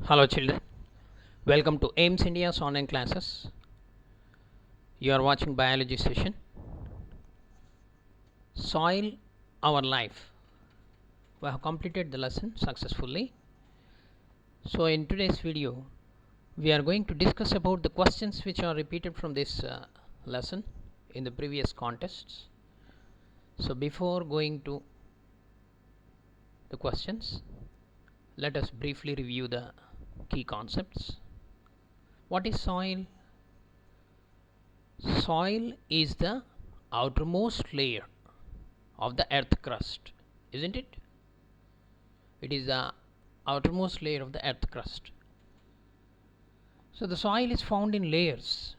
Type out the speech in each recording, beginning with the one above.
Hello children, welcome to aimsindia's online classes. You are watching biology session. Soil, our life. We have completed the lesson successfully. So in today's video, we are going to discuss about the questions which are repeated from this lesson in the previous contests. So before going to the questions, let us briefly review the key concepts. What is soil? Soil is the outermost layer of the earth crust, isn't it? It is the outermost layer of the earth crust. So the soil is found in layers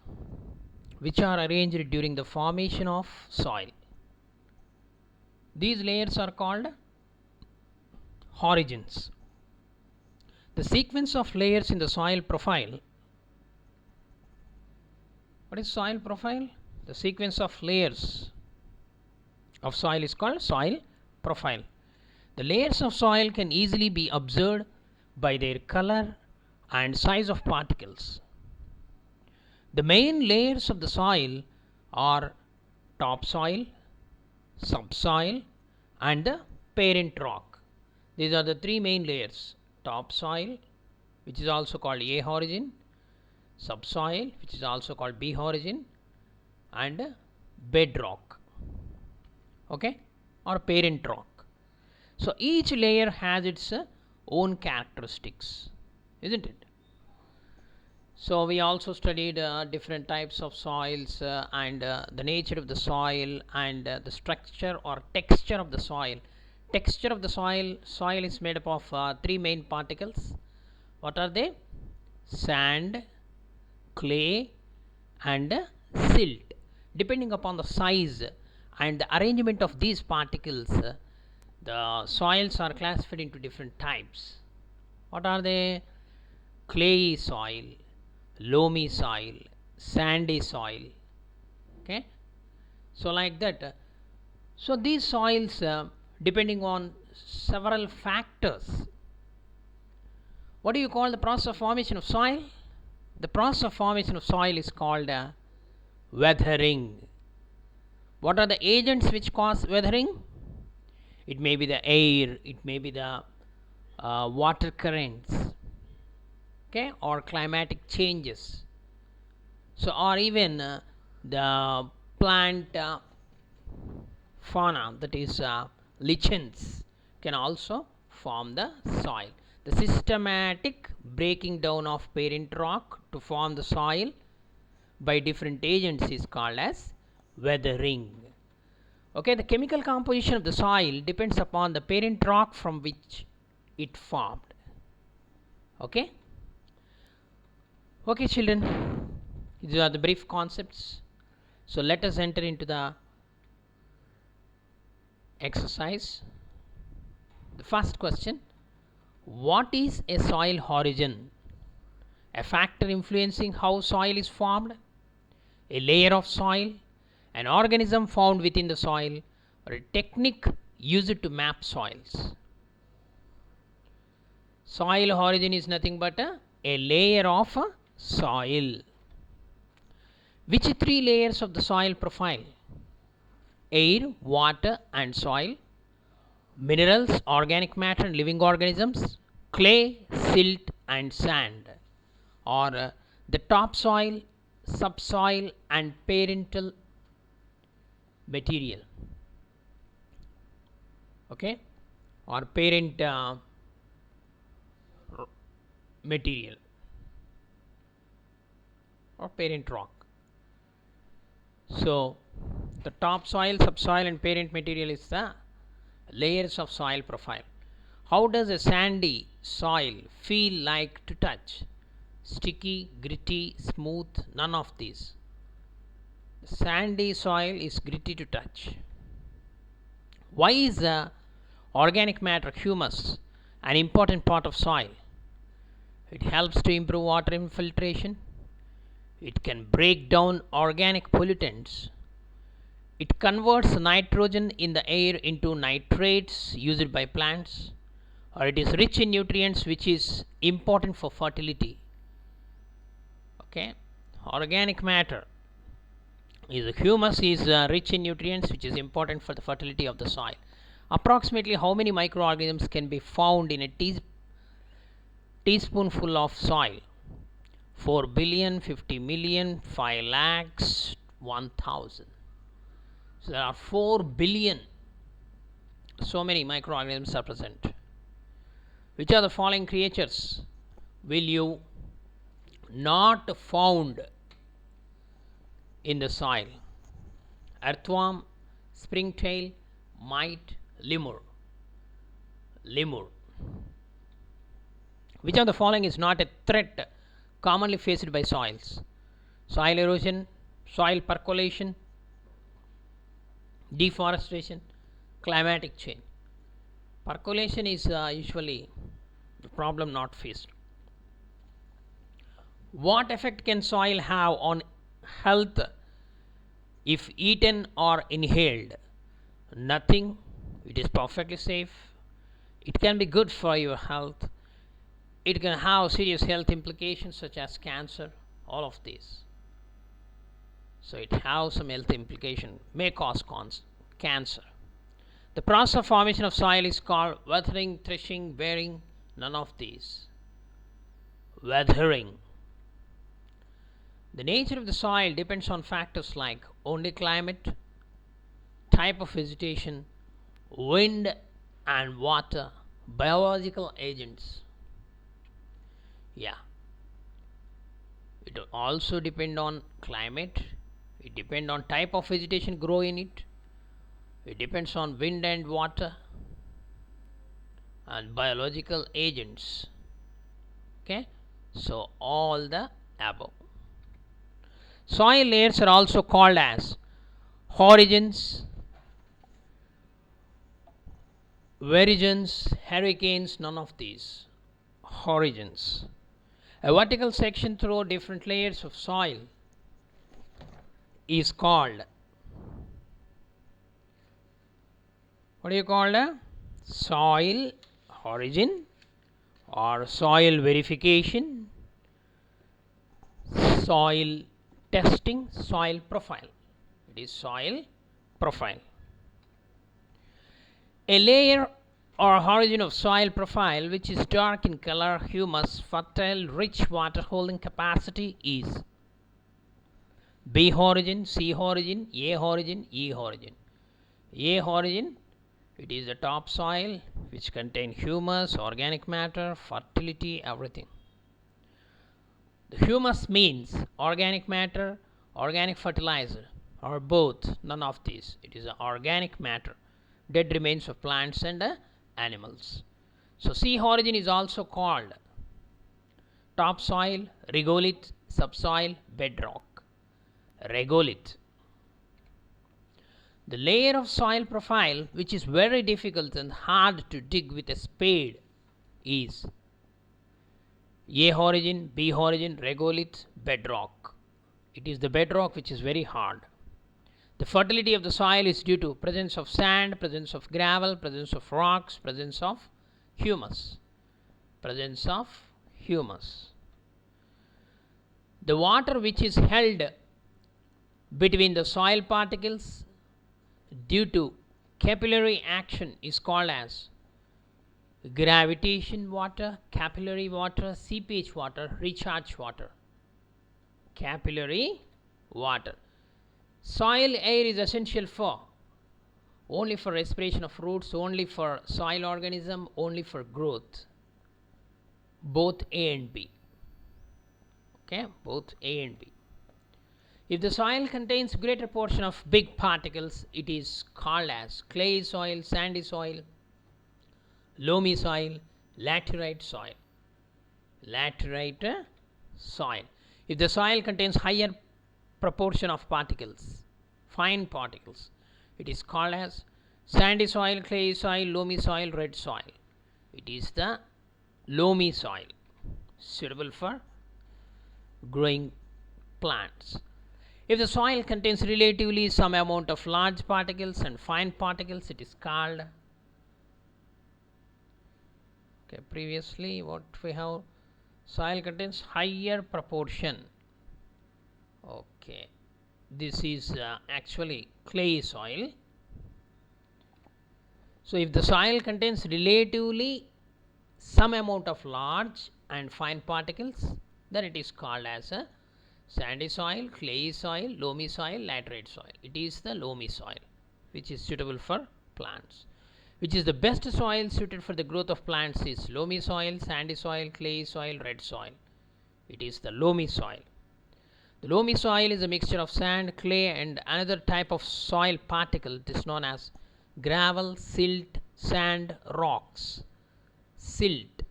which are arranged during the formation of soil. These layers are called origins. The sequence of layers in the soil profile. What is soil profile? The sequence of layers of soil is called soil profile. The layers of soil can easily be observed by their color and size of particles. The main layers of the soil are topsoil, subsoil, and the parent rock. These are the three main layers: topsoil, which is also called A origin, subsoil, which is also called B origin, and bedrock, okay, or parent rock. So each layer has its own characteristics, isn't it? So we also studied different types of soils and the nature of the soil and the structure or texture of the soil. Texture of the soil is made up of three main particles. What are they? Sand, clay, and silt. Depending upon the size and the arrangement of these particles, the soils are classified into different types. What are they? Clayey soil, loamy soil, sandy soil. Okay, so like that. So these soils, depending on several factors. What do you call the process of formation of soil? The process of formation of soil is called weathering. What are the agents which cause weathering? It may be the air, it may be the water currents, okay, or climatic changes. So, or even the plant fauna, that is lichens, can also form the soil. The systematic breaking down of parent rock to form the soil by different agents is called as weathering. Okay, the chemical composition of the soil depends upon the parent rock from which it formed. Okay, okay children, these are the brief concepts. So let us enter into the exercise. The first question: what is a soil origin? A factor influencing how soil is formed, a layer of soil, an organism found within the soil, or a technique used to map soils. Soil origin is nothing but a layer of soil. Which three layers of the soil profile? Air, water, and soil. Minerals, organic matter, and living organisms. Clay, silt, and sand. Or the topsoil, subsoil, and parental material. Okay, or parent material or parent rock. So the topsoil, subsoil, and parent material is the layers of soil profile. How does a sandy soil feel like to touch? Sticky, gritty, smooth? None of these. The sandy soil is gritty to touch. Why is the organic matter, humus, an important part of soil? It helps to improve water infiltration. It can break down organic pollutants. It converts nitrogen in the air into nitrates used by plants. or it is rich in nutrients which is important for fertility. Okay, organic matter is humus is rich in nutrients which is important for the fertility of the soil. Approximately how many microorganisms can be found in a teaspoonful of soil? 4 billion, 50 million, 5 lakhs, 1000. So there are 4 billion. So many microorganisms are present. Which are the following creatures will you not found in the soil? Earthworm, springtail, mite, lemur. Which of the following is not a threat commonly faced by soils? Soil erosion, soil percolation, deforestation, climatic change. Percolation is usually the problem not faced. What effect can soil have on health if eaten or inhaled? Nothing. It is perfectly safe. It can be good for your health. It can have serious health implications such as cancer, all of these. So it has some health implication, may cause cancer. The process of formation of soil is called weathering, threshing, bearing, none of these. Weathering. The nature of the soil depends on factors like only climate, type of vegetation, wind and water, biological agents. Yeah, it also depend on climate, it depends on type of vegetation grow in it, it depends on wind and water and biological agents. Okay, so all the above. Soil layers are also called as horizons, versions, hurricanes, none of these. Horizons. A vertical section through different layers of soil is called, what do you call it? Soil horizon or soil verification, soil testing, soil profile. It is soil profile. A layer or horizon of soil profile which is dark in color, humus, fertile, rich water holding capacity is B horizon, C horizon, A horizon, E horizon. A horizon, it is the top soil which contain humus, organic matter, fertility, everything. The humus means organic matter, organic fertilizer, or both, none of these. It is organic matter, dead remains of plants and animals. So C horizon is also called topsoil, regolith, subsoil, bedrock. Regolith. The layer of soil profile which is very difficult and hard to dig with a spade is A horizon, B horizon, regolith, bedrock. It is the bedrock which is very hard. The fertility of the soil is due to presence of sand, presence of gravel, presence of rocks, presence of humus. Presence of humus. The water which is held between the soil particles due to capillary action is called as gravitation water, capillary water, seepage water, recharge water. Capillary water. Soil air is essential for only for respiration of roots, only for soil organism, only for growth. Both A and B. Okay, both A and B. If the soil contains greater portion of big particles, it is called as clay soil, sandy soil, loamy soil, laterite soil. Laterite soil. If the soil contains higher proportion of particles, fine particles, it is called as sandy soil, clay soil, loamy soil, red soil. It is the loamy soil, suitable for growing plants. If the soil contains relatively some amount of large particles and fine particles, it is called Okay, previously what we have, soil contains higher proportion. Okay, this is actually clay soil. So if the soil contains relatively some amount of large and fine particles, then it is called as a sandy soil, clayey soil, loamy soil, nitrate soil. It is the loamy soil which is suitable for plants. Which is the best soil suited for the growth of plants is loamy soil, sandy soil, clayey soil, red soil. It is the loamy soil. The loamy soil is a mixture of sand, clay and another type of soil particle. It is known as gravel, silt, sand, rocks. Silt.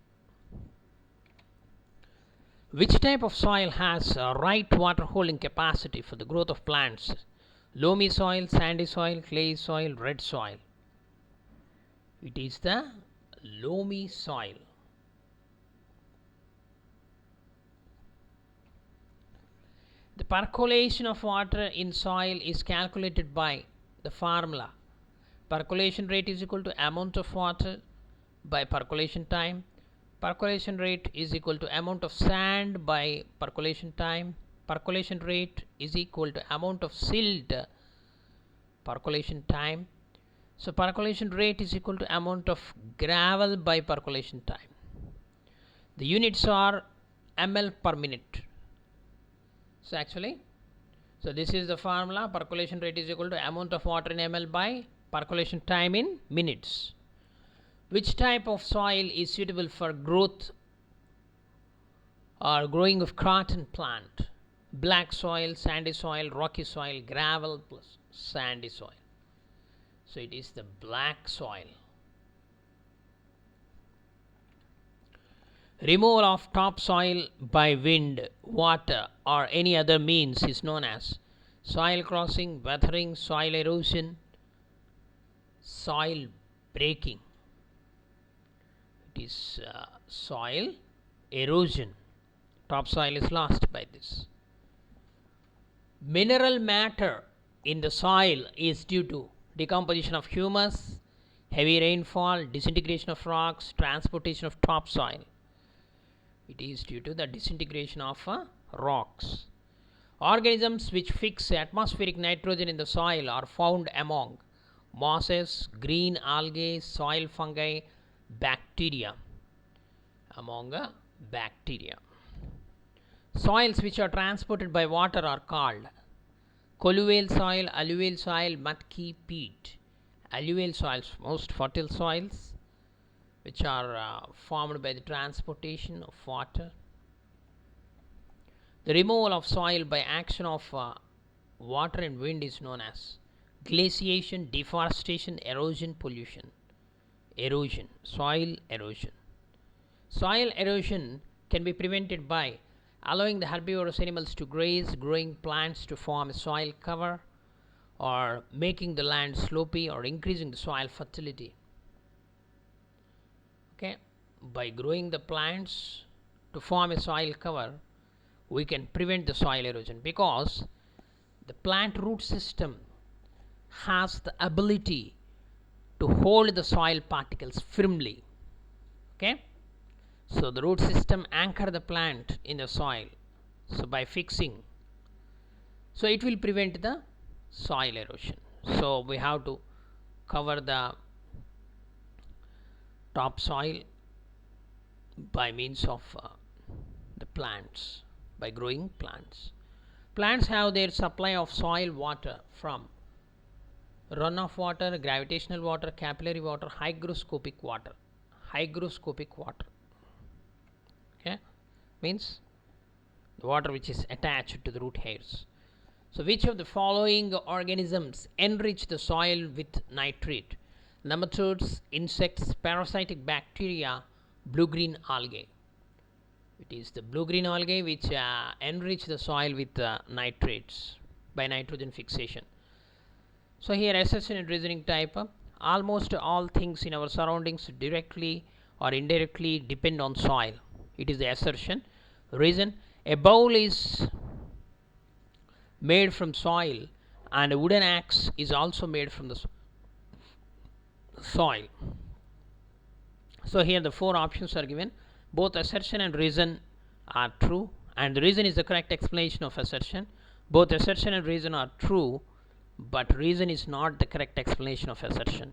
Which type of soil has a right water holding capacity for the growth of plants? Loamy soil, sandy soil, clay soil, red soil. It is the loamy soil. The percolation of water in soil is calculated by the formula. Percolation rate is equal to amount of water by percolation time. Percolation rate is equal to amount of sand by percolation time. Percolation rate is equal to amount of silt percolation time. So percolation rate is equal to amount of gravel by percolation time. The units are ml per minute. So this is the formula. Percolation rate is equal to amount of water in ml by percolation time in minutes. Which type of soil is suitable for growth or growing of cotton plant? Black soil, sandy soil, rocky soil, gravel plus sandy soil. So it is the black soil. Removal of topsoil by wind, water or any other means is known as soil crossing, weathering, soil erosion, soil breaking. It is soil erosion. Topsoil is lost by this. Mineral matter in the soil is due to decomposition of humus, heavy rainfall, disintegration of rocks, transportation of topsoil. It is due to the disintegration of rocks. Organisms which fix atmospheric nitrogen in the soil are found among mosses, green algae, soil fungi, bacteria. Among bacteria. Soils which are transported by water are called colluvial soil, alluvial soil, mudky peat. Alluvial soils, most fertile soils which are formed by the transportation of water. The removal of soil by action of water and wind is known as glaciation, deforestation, erosion, pollution. Erosion, soil erosion. Soil erosion can be prevented by allowing the herbivorous animals to graze, growing plants to form a soil cover, or making the land slopy or increasing the soil fertility. Okay, by growing the plants to form a soil cover, we can prevent the soil erosion because the plant root system has the ability to hold the soil particles firmly. Okay, so the root system anchor the plant in the soil. So by fixing, so it will prevent the soil erosion. So we have to cover the topsoil by means of the plants, by growing plants. Plants have their supply of soil water from runoff water, gravitational water, capillary water, hygroscopic water. Hygroscopic water. Okay, means the water which is attached to the root hairs. So which of the following organisms enrich the soil with nitrate? Nematodes, insects, parasitic bacteria, blue-green algae. It is the blue-green algae which enrich the soil with nitrates by nitrogen fixation. So here assertion and reasoning type. Almost all things in our surroundings directly or indirectly depend on soil. It is the assertion. Reason: a bowl is made from soil and a wooden axe is also made from the soil. So here the four options are given. Both assertion and reason are true, and the reason is the correct explanation of assertion. Both assertion and reason are true, but reason is not the correct explanation of assertion.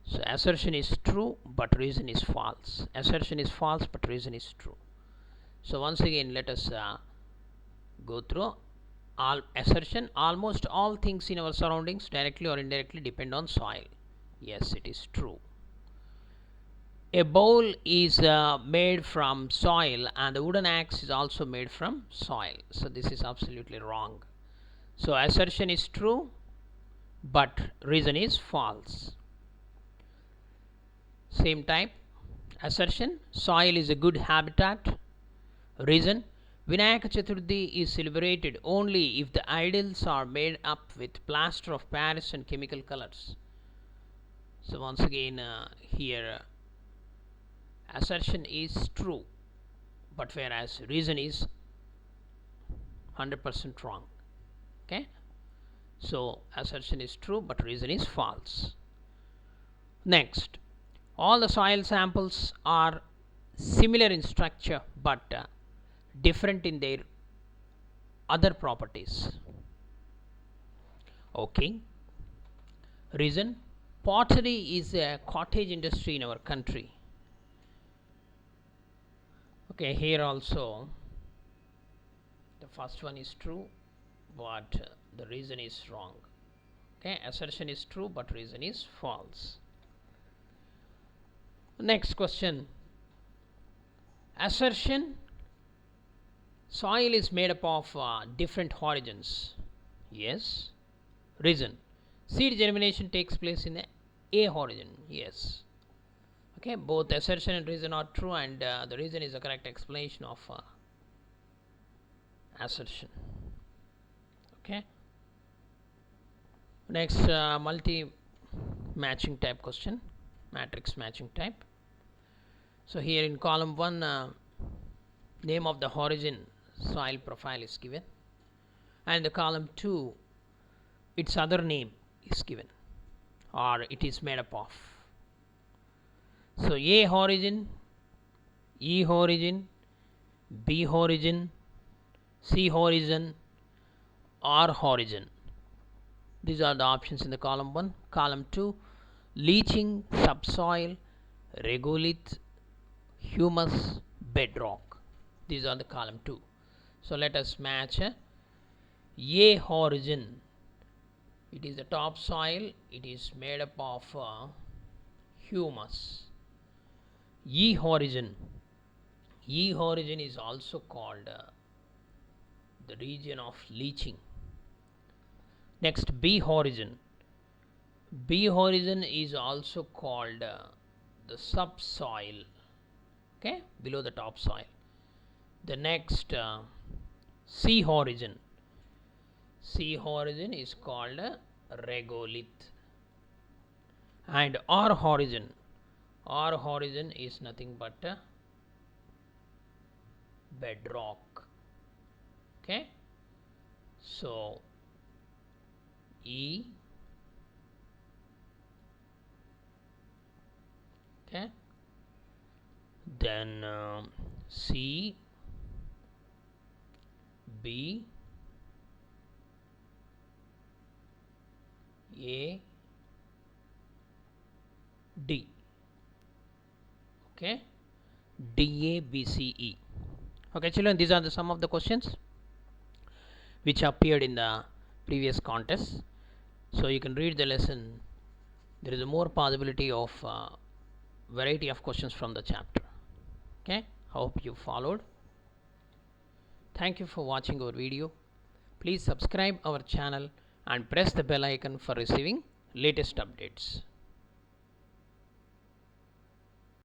So assertion is true, but reason is false. Assertion is false, but reason is true. So once again, let us go through. All assertion: almost all things in our surroundings, directly or indirectly, depend on soil. Yes, it is true. A bowl is made from soil, and the wooden axe is also made from soil. So this is absolutely wrong. So assertion is true, but reason is false. Same type. Assertion: soil is a good habitat. Reason: Vinayaka Chaturthi is celebrated only if the idols are made up with plaster of Paris and chemical colors. So once again, here assertion is true, but whereas reason is 100% wrong. Okay, so assertion is true, but reason is false. Next, all the soil samples are similar in structure but different in their other properties. Okay, reason: pottery is a cottage industry in our country. Okay, here also the first one is true, but the reason is wrong. Okay, assertion is true, but reason is false. Next question. Assertion: soil is made up of different origins. Yes. Reason: seed germination takes place in a origin. Yes. Okay, both assertion and reason are true, and the reason is the correct explanation of assertion. Okay. Next, multi matching type question, matrix matching type. So here in column 1, name of the origin soil profile is given, and the column 2, its other name is given, or it is made up of. So A origin, E origin, B origin, C origin, R origin. These are the options in the column 1. Column 2, leaching, subsoil, regolith, humus, bedrock. These are the column 2. So let us match A origin. It is the topsoil. It is made up of humus. E origin. E origin is also called the region of leaching. Next, B origin. B origin is also called the subsoil. Okay, below the topsoil. The next, C origin. C origin is called regolith. And R origin. R origin is nothing but bedrock. Okay, so E, okay, then C, B, A, D. Okay, D, A, B, C, E. Okay, children, these are the some of the questions which appeared in the previous contest. So you can read the lesson. There is a more possibility of variety of questions from the chapter. Okay, hope you followed. Thank you for watching our video. Please subscribe our channel and press the bell icon for receiving latest updates.